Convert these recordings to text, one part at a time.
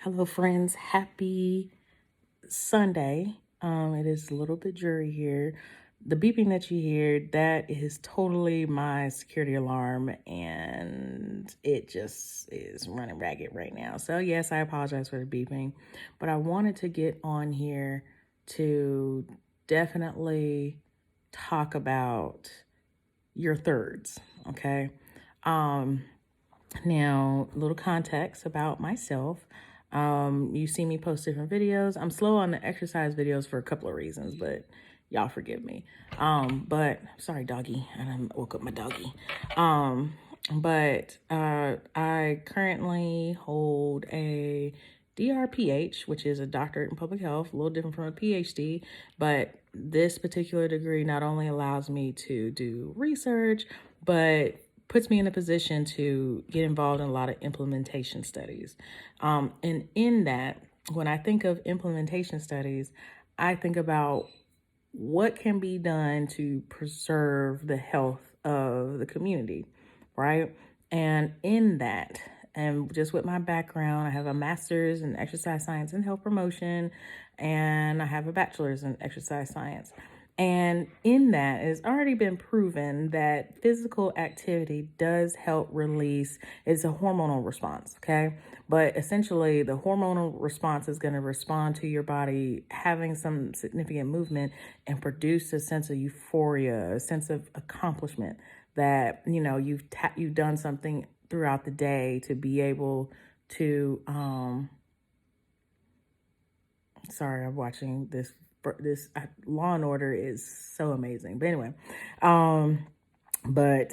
Hello, friends. Happy Sunday. It is a little bit dreary here. The beeping that you hear, that is totally my security alarm, and it just is running ragged right now. So, yes, I apologize for the beeping, but I wanted to get on here to definitely talk about your thirds, okay? Um, Now, a little context about myself. You see me post different videos. I'm slow on the exercise videos for a couple of reasons, but y'all forgive me. But sorry, doggy. I done woke up my doggy. But I currently hold a DRPH, which is a doctorate in public health, a little different from a PhD, but this particular degree not only allows me to do research, but puts me in a position to get involved in a lot of implementation studies. And in that, when I think of implementation studies, I think about what can be done to preserve the health of the community, right? And in that, and just with my background, I have a master's in exercise science and health promotion, and I have a bachelor's in exercise science. And in that, it's already been proven that physical activity does help release, it's a hormonal response, okay? But essentially, the hormonal response is going to respond to your body having some significant movement and produce a sense of euphoria, a sense of accomplishment that, you've done something throughout the day to be able to, sorry, I'm watching this Law and Order is so amazing. But anyway, um but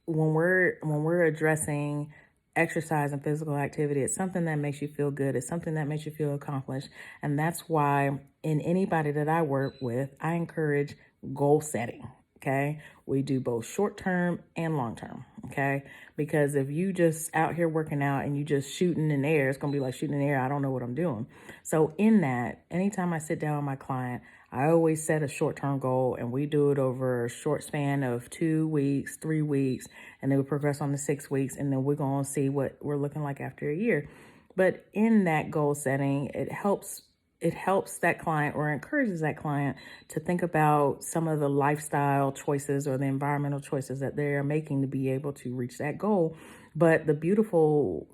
when we're addressing exercise and physical activity, it's something that makes you feel good, it's something that makes you feel accomplished. And that's why in anybody that I work with, I encourage goal setting. Okay, we do both short term and long term. Okay, because if you just out here working out and you just shooting in the air, it's gonna be like shooting in the air. I don't know what I'm doing. So in that, anytime I sit down with my client, I always set a short term goal, and we do it over a short span of 2 weeks, 3 weeks, and then we progress on to 6 weeks, and then we're going to see what we're looking like after a year. But in that goal setting, it helps that client, or encourages that client, to think about some of the lifestyle choices or the environmental choices that they're making to be able to reach that goal. But the beautiful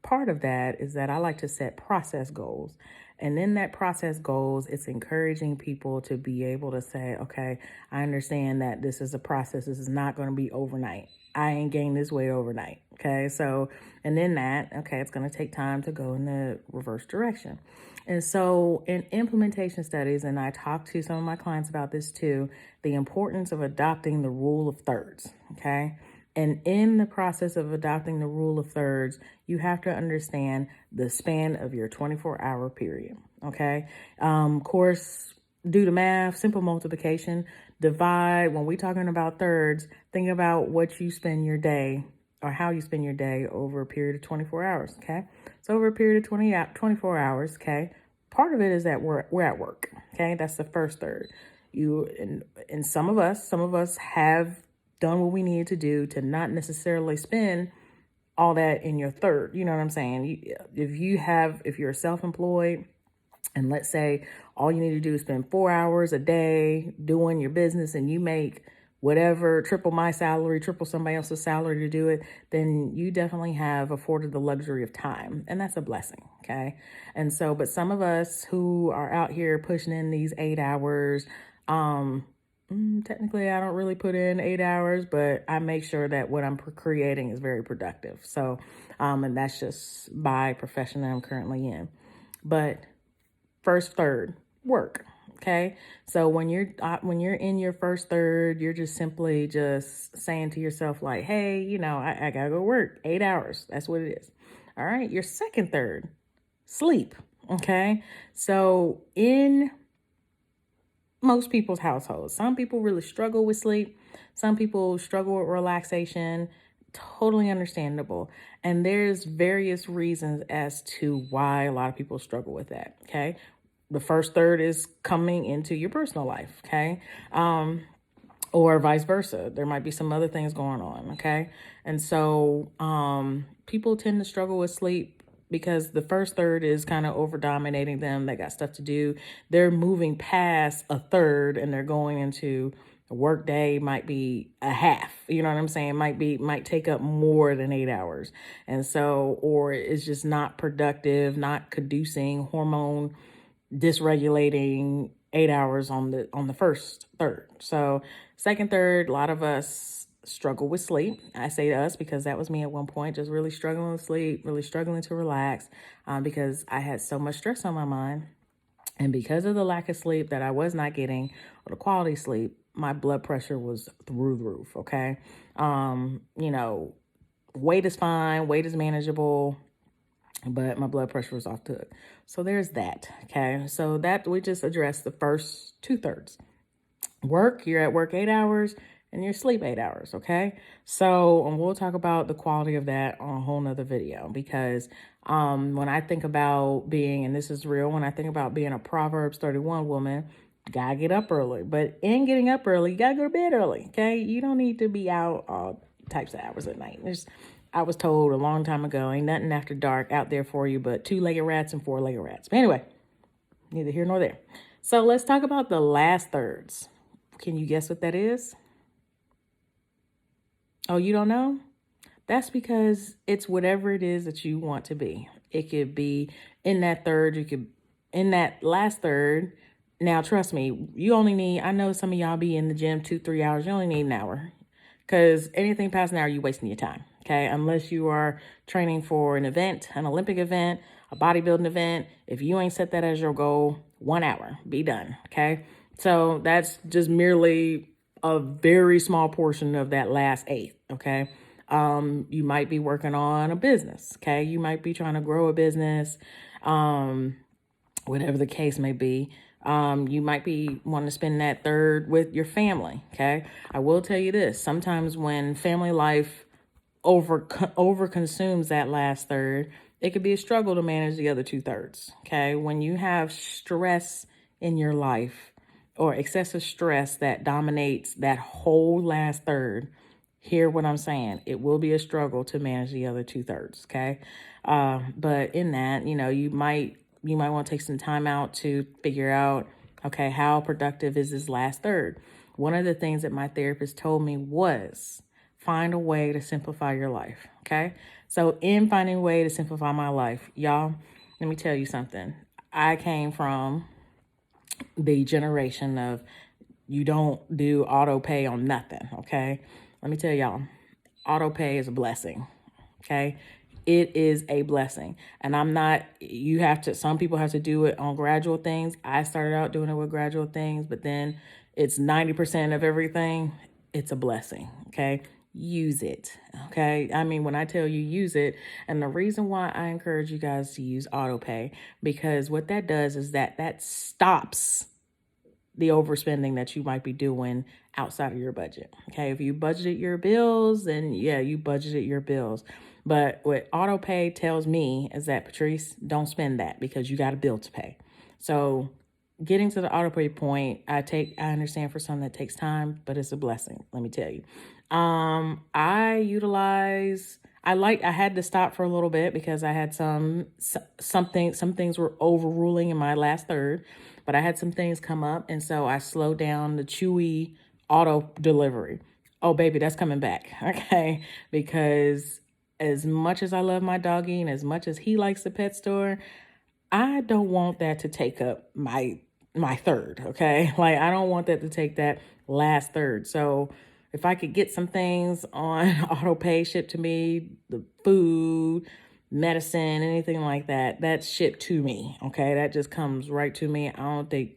part of that is that I like to set process goals. And in that process goals, it's encouraging people to be able to say, okay, I understand that this is a process. This is not going to be overnight. I ain't gained this weight overnight. Okay. So, and then that, okay, it's going to take time to go in the reverse direction. And so in implementation studies, and I talk to some of my clients about this too, the importance of adopting the rule of thirds. Okay. And in the process of adopting the rule of thirds, you have to understand the span of your 24-hour period. Okay. Of course, do the math, simple multiplication, divide. When we're talking about thirds, think about what you spend your day, or how you spend your day over a period of 24 hours. Okay. So over a period of 24 hours. Okay. Part of it is that we're at work. Okay. That's the first third. And some of us have done what we needed to do to not necessarily spend all that in your third. You know what I'm saying? If you're self-employed, and let's say all you need to do is spend 4 hours a day doing your business, and you make whatever, triple my salary, triple somebody else's salary to do it, then you definitely have afforded the luxury of time. And that's a blessing. Okay. And so, but some of us who are out here pushing in these 8 hours, technically, I don't really put in 8 hours, but I make sure that what I'm creating is very productive. So, and that's just by profession that I'm currently in. But first third, work. Okay. So when you're in your first third, you're just simply just saying to yourself, like, hey, I gotta go work 8 hours. That's what it is. All right. Your second third, sleep. Okay. So in most people's households, some people really struggle with sleep. Some people struggle with relaxation. Totally understandable. And there's various reasons as to why a lot of people struggle with that. Okay. The first third is coming into your personal life. Okay. Or vice versa. There might be some other things going on. Okay. And so people tend to struggle with sleep because the first third is kind of over dominating them. They got stuff to do. They're moving past a third and they're going into a work day might be a half. You know what I'm saying? Might take up more than 8 hours. And so, or it's just not productive, not conducing, hormone dysregulating 8 hours on the first third. So second third, a lot of us struggle with sleep. I say us because that was me at one point, just really struggling with sleep, really struggling to relax, because I had so much stress on my mind. And because of the lack of sleep that I was not getting, or the quality sleep, my blood pressure was through the roof. Okay. You know, weight is fine, weight is manageable, but my blood pressure was off the hook. So there's that. Okay. So that we just addressed the first 2/3. Work, you're at work 8 hours and you sleep 8 hours. Okay. So we'll talk about the quality of that on a whole nother video, because when I think about being, and this is real, when I think about being a Proverbs 31 woman, you gotta get up early. But in getting up early, you gotta go to bed early. Okay. You don't need to be out all types of hours at night. I was told a long time ago, ain't nothing after dark out there for you but two-legged rats and four-legged rats. But anyway, neither here nor there. So let's talk about the last thirds. Can you guess what that is? Oh, you don't know? That's because it's whatever it is that you want to be. It could be in that third, you could in that last third. Now, trust me, you only need, I know some of y'all be in the gym 2-3 hours. You only need an hour, because anything past an hour, you're wasting your time. Okay. Unless you are training for an event, an Olympic event, a bodybuilding event. If you ain't set that as your goal, 1 hour, be done. Okay. So that's just merely a very small portion of that last eighth. Okay. You might be working on a business. Okay. You might be trying to grow a business. Whatever the case may be. You might be wanting to spend that third with your family. Okay. I will tell you this. Sometimes when family life over consumes that last third, it could be a struggle to manage the other 2/3. Okay. When you have stress in your life, or excessive stress that dominates that whole last third, hear what I'm saying. It will be a struggle to manage the other 2/3. Okay. But in that, you might want to take some time out to figure out, okay, how productive is this last third? One of the things that my therapist told me was find a way to simplify your life. Okay. So in finding a way to simplify my life, y'all, let me tell you something. I came from the generation of you don't do auto pay on nothing. Okay. Let me tell y'all, auto pay is a blessing. Okay. It is a blessing. And some people have to do it on gradual things. I started out doing it with gradual things, but then it's 90% of everything. It's a blessing. Okay. Use it. Okay. I mean, when I tell you use it, and the reason why I encourage you guys to use auto pay, because what that does is that stops the overspending that you might be doing outside of your budget. Okay. If you budgeted your bills, then yeah, you budgeted your bills. But what auto pay tells me is that, Patrice, don't spend that because you got a bill to pay. So getting to the auto pay point, I understand for some that takes time, but it's a blessing. Let me tell you. I had to stop for a little bit because I had some things were overruling in my last third, but I had some things come up. And so I slowed down the Chewy auto delivery. Oh, baby, that's coming back. Okay. Because as much as I love my doggy and as much as he likes the pet store, I don't want that to take up my third. Okay. Like, I don't want that to take that last third. So if I could get some things on auto pay shipped to me, the food, medicine, anything like that, that's shipped to me. Okay. That just comes right to me. I don't think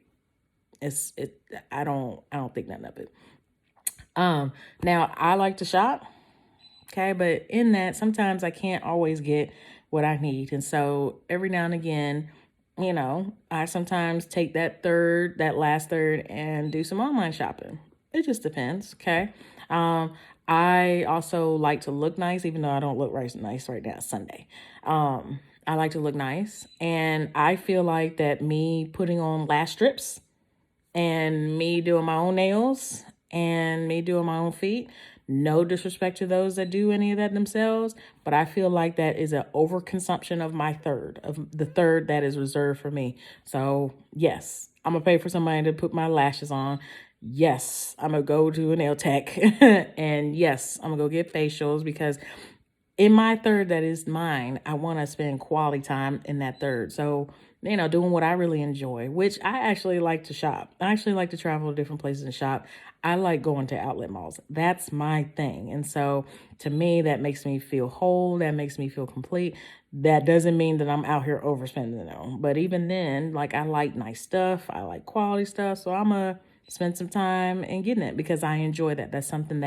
I don't think nothing of it. Now I like to shop. Okay. But in that, sometimes I can't always get what I need. And so every now and again, I sometimes take that last third and do some online shopping. It just depends. Okay. I also like to look nice, even though I don't look nice right now. It's Sunday. I like to look nice. And I feel like that me putting on lash strips and me doing my own nails and me doing my own feet, No disrespect to those that do any of that themselves, but I feel like that is an overconsumption of my third, of the third that is reserved for me. So yes, I'm gonna pay for somebody to put my lashes on. Yes, I'm gonna go to a nail tech. And yes, I'm gonna go get facials because in my third that is mine, I want to spend quality time in that third. So, doing what I really enjoy, which I actually like to shop. I actually like to travel to different places and shop. I like going to outlet malls. That's my thing. And so to me, that makes me feel whole. That makes me feel complete. That doesn't mean that I'm out here overspending though. But even then, like I like nice stuff. I like quality stuff. So I'm a spend some time and getting it because I enjoy that. That's something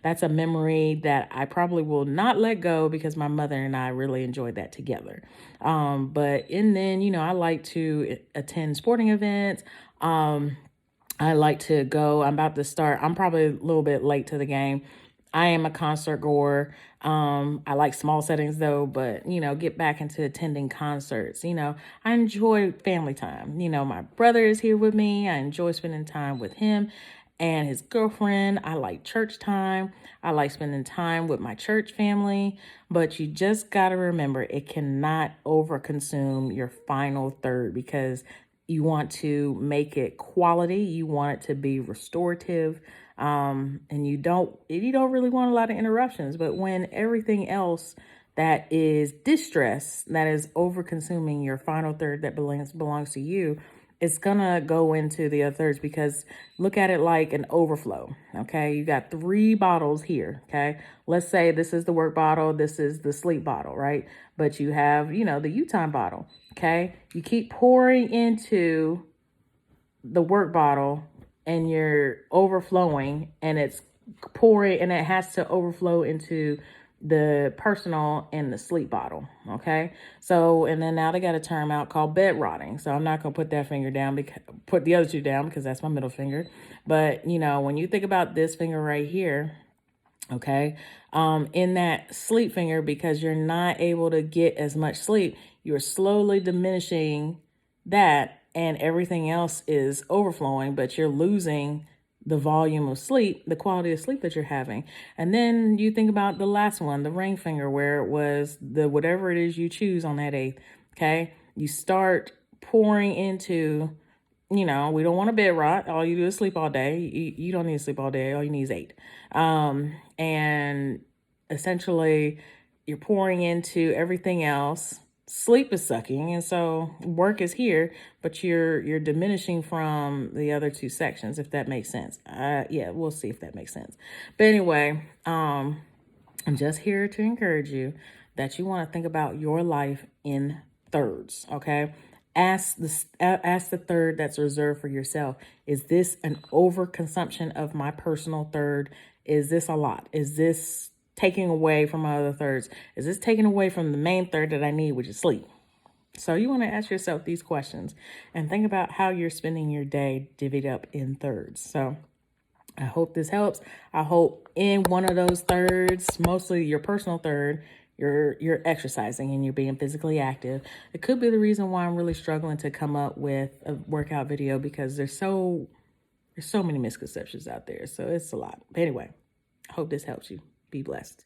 that's a memory that I probably will not let go because my mother and I really enjoyed that together. But then, I like to attend sporting events. I like to go. I'm about to start. I'm probably a little bit late to the game. I am a concert goer. I like small settings though, but get back into attending concerts. I enjoy family time. My brother is here with me. I enjoy spending time with him and his girlfriend. I like church time. I like spending time with my church family. But you just got to remember it cannot overconsume your final third because you want to make it quality. You want it to be restorative. And you don't really want a lot of interruptions. But when everything else that is distress, that is over consuming your final third that belongs to you, it's gonna go into the other thirds because look at it like an overflow. Okay, you got 3 bottles here. Okay, let's say this is the work bottle, this is the sleep bottle, right? But you have, the U-Time bottle. Okay, you keep pouring into the work bottle and you're overflowing and it's pouring and it has to overflow into the personal and the sleep bottle. Okay. So, and then now they got a term out called bed rotting. So I'm not going to put that finger down, put the other 2 down because that's my middle finger. But, when you think about this finger right here, okay, in that sleep finger, because you're not able to get as much sleep, you're slowly diminishing that and everything else is overflowing, but you're losing the volume of sleep, the quality of sleep that you're having. And then you think about the last one, the ring finger, where it was the whatever it is you choose on that 8th. Okay, you start pouring into, we don't want to bed rot. All you do is sleep all day. You don't need to sleep all day. All you need is 8. And essentially you're pouring into everything else. Sleep is sucking, and so work is here, but you're diminishing from the other 2 sections, if that makes sense. Yeah, we'll see if that makes sense. But anyway, I'm just here to encourage you that you want to think about your life in thirds. Okay, ask the third that's reserved for yourself. Is this an overconsumption of my personal third? Is this a lot? Is this taking away from my other thirds? Is this taking away from the main third that I need, which is sleep? So you want to ask yourself these questions and think about how you're spending your day divvied up in thirds. So I hope this helps. I hope in one of those thirds, mostly your personal third, you're exercising and you're being physically active. It could be the reason why I'm really struggling to come up with a workout video because there's so many misconceptions out there. So it's a lot. But anyway, I hope this helps you. Be blessed.